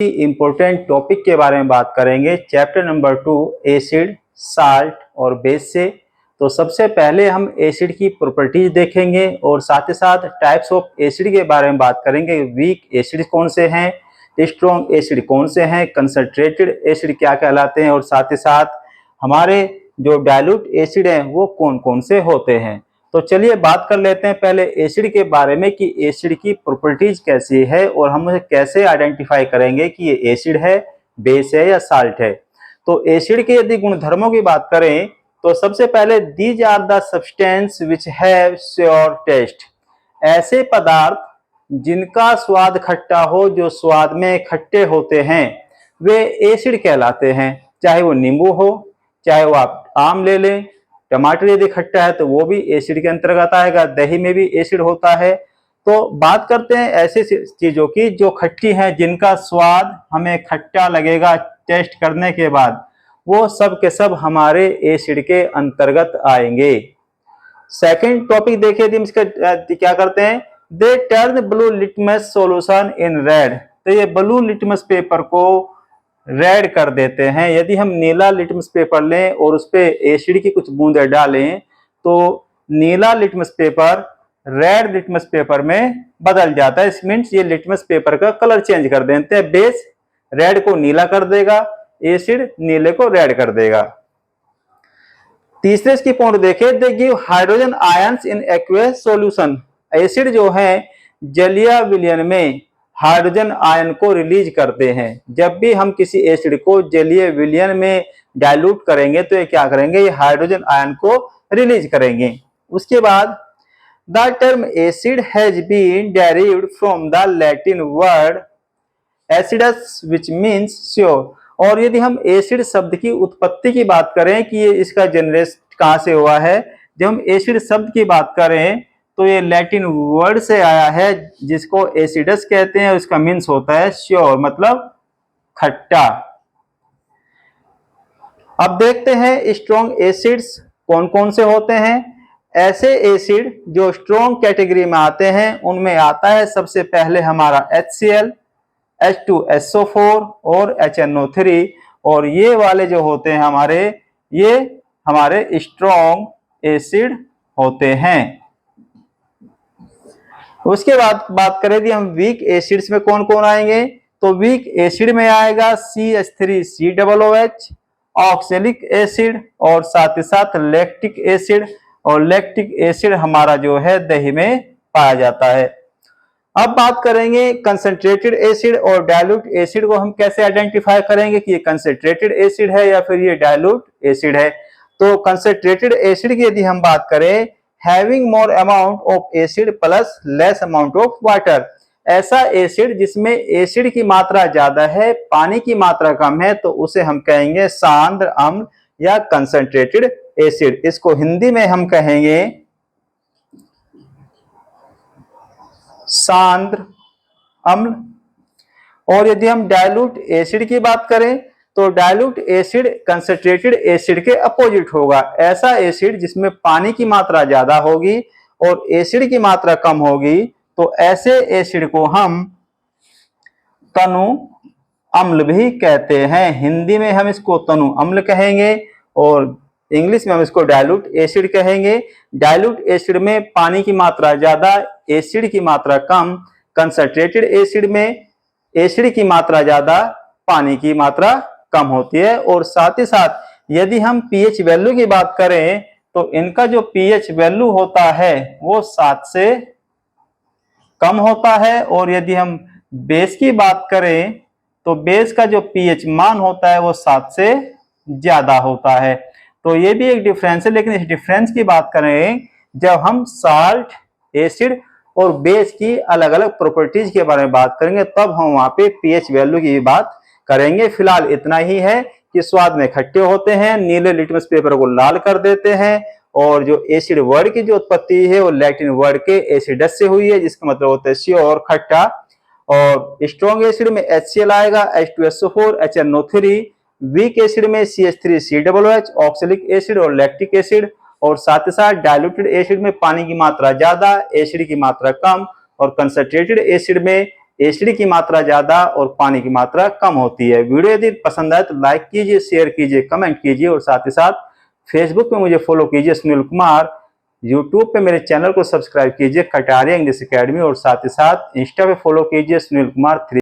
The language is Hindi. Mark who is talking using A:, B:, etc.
A: इम्पोर्टेंट टॉपिक के बारे में बात करेंगे चैप्टर नंबर 2 एसिड, साल्ट और बेस से। तो सबसे पहले हम एसिड की प्रॉपर्टीज देखेंगे और साथ ही साथ टाइप्स ऑफ एसिड के बारे में बात करेंगे। वीक एसिड कौन से हैं, स्ट्रॉन्ग एसिड कौन से हैं, कंसंट्रेटेड एसिड क्या कहलाते हैं और साथ ही साथ हमारे जो डाइल्यूट एसिड हैं वो कौन कौन से होते हैं। तो चलिए बात कर लेते हैं पहले एसिड के बारे में कि एसिड की प्रॉपर्टीज कैसी है और हम उसे कैसे आइडेंटिफाई करेंगे कि ये एसिड है, बेस है या साल्ट है। तो एसिड के यदि गुणधर्मों की बात करें तो सबसे पहले these are the substance which have sour taste. ऐसे पदार्थ जिनका स्वाद खट्टा हो, जो स्वाद में खट्टे होते हैं, वे एसिड कहलाते हैं। चाहे वो नींबू हो, चाहे वो आप आम ले लें, टमाटर यदि खट्टा है तो वो भी एसिड के अंतर्गत आएगा, दही में भी एसिड होता है। तो बात करते हैं ऐसी चीजों की जो खट्टी हैं, जिनका स्वाद हमें खट्टा लगेगा टेस्ट करने के बाद, वो सब के सब हमारे एसिड के अंतर्गत आएंगे। सेकंड टॉपिक देखिए, इसका क्या करते हैं, they turn blue litmus solution in red. तो ये ब्लू लिटमस पेपर को रेड कर देते हैं। यदि हम नीला लिटमस पेपर लें और उस पर एसिड की कुछ बूंदें डालें तो नीला litmus paper red litmus paper में बदल जाता है। इस मीन्स ये लिटमस पेपर का कलर चेंज कर देते हैं। बेस रेड को नीला कर देगा, एसिड नीले को रेड कर देगा। तीसरे इसकी पॉइंट देखें, they give hydrogen ions in aqueous solution. Acid जो है जलीय विलयन में हाइड्रोजन आयन को रिलीज करते हैं। जब भी हम किसी एसिड को जलीय विलयन में डाइल्यूट करेंगे तो ये क्या करेंगे, ये हाइड्रोजन आयन को रिलीज करेंगे। उसके बाद the term acid has been derived from the Latin word acidus which means sour. और यदि हम एसिड शब्द की उत्पत्ति की बात करें कि ये इसका जनरेशन कहां से हुआ है, जब हम एसिड शब्द की बात करें तो ये लैटिन वर्ड से आया है जिसको एसिडस कहते हैं। इसका मीन्स होता है श्योर, मतलब खट्टा। अब देखते हैं स्ट्रॉन्ग एसिड्स कौन कौन से होते हैं। ऐसे एसिड जो स्ट्रॉन्ग कैटेगरी में आते हैं उनमें आता है सबसे पहले हमारा HCl, H2SO4 और HNO3। और ये वाले जो होते हैं ये हमारे स्ट्रॉन्ग एसिड होते हैं। उसके बाद बात करें कि हम वीक एसिड्स में कौन कौन आएंगे, तो वीक एसिड में आएगा CH3COOH, ऑक्सैलिक एसिड और साथ ही साथ लैक्टिक एसिड। और लैक्टिक एसिड हमारा जो है दही में पाया जाता है। अब बात करेंगे कंसंट्रेटेड एसिड और डाइल्यूट एसिड को हम कैसे आइडेंटिफाई करेंगे कि ये कंसंट्रेटेड एसिड है या फिर ये डाइल्यूट एसिड है। तो कंसंट्रेटेड एसिड की यदि हम बात करें, having more amount of acid plus less amount of water. ऐसा एसिड जिसमें एसिड की मात्रा ज्यादा है, पानी की मात्रा कम है, तो उसे हम कहेंगे सांद्र अम्ल या कंसंट्रेटेड एसिड। इसको हिंदी में हम कहेंगे सांद्र अम्ल। और यदि हम डाइल्यूट एसिड की बात करें तो डाइल्यूट एसिड कंसंट्रेटेड एसिड के अपोजिट होगा। ऐसा एसिड जिसमें पानी की मात्रा ज्यादा होगी और एसिड की मात्रा कम होगी, तो ऐसे एसिड को हम तनु अम्ल भी कहते हैं। हिंदी में हम इसको तनु अम्ल कहेंगे और इंग्लिश में हम इसको डाइल्यूट एसिड कहेंगे। डाइल्यूट एसिड में पानी की मात्रा ज्यादा, एसिड की मात्रा कम। कंसंट्रेटेड एसिड में एसिड की मात्रा ज्यादा, पानी की मात्रा कम होती है। और साथ ही साथ यदि हम पीएच वैल्यू की बात करें तो इनका जो पीएच वैल्यू होता है वो 7 से कम होता है। और यदि हम बेस की बात करें तो बेस का जो पीएच मान होता है वो 7 से ज्यादा होता है। तो ये भी एक डिफरेंस है, लेकिन इस डिफरेंस की बात करें जब हम साल्ट, एसिड और बेस की अलग अलग प्रॉपर्टीज के बारे में बात करेंगे तब हम वहां पे पीएच वैल्यू की बात करेंगे। फिलहाल इतना ही है कि स्वाद में खट्टे होते हैं, नीले लिटमस पेपर को लाल कर देते हैं। और जो एसिड वर्ड की जो उत्पत्ति है वो लैटिन वर्ड के एसिडस से हुई है, जिसका मतलब होता है श्योर, खट्टा। और स्ट्रॉन्ग एसिड में HCl आएगा, H2SO4, HNO3। वीक एसिड में CH3COOH, ऑक्सैलिक एसिड और लैक्टिक एसिड। और साथ ही साथ डाइल्यूटेड एसिड में पानी की मात्रा ज्यादा, एसिड की मात्रा कम। और कंसंट्रेटेड एसिड में एसिड की मात्रा ज्यादा और पानी की मात्रा कम होती है। वीडियो यदि पसंद आए तो लाइक कीजिए, शेयर कीजिए, कमेंट कीजिए और साथ ही साथ फेसबुक पे मुझे फॉलो कीजिए सुनील कुमार। यूट्यूब पे मेरे चैनल को सब्सक्राइब कीजिए कटारिया इंग्लिश एकेडमी और साथ ही साथ इंस्टा पे फॉलो कीजिए सुनील कुमार 3।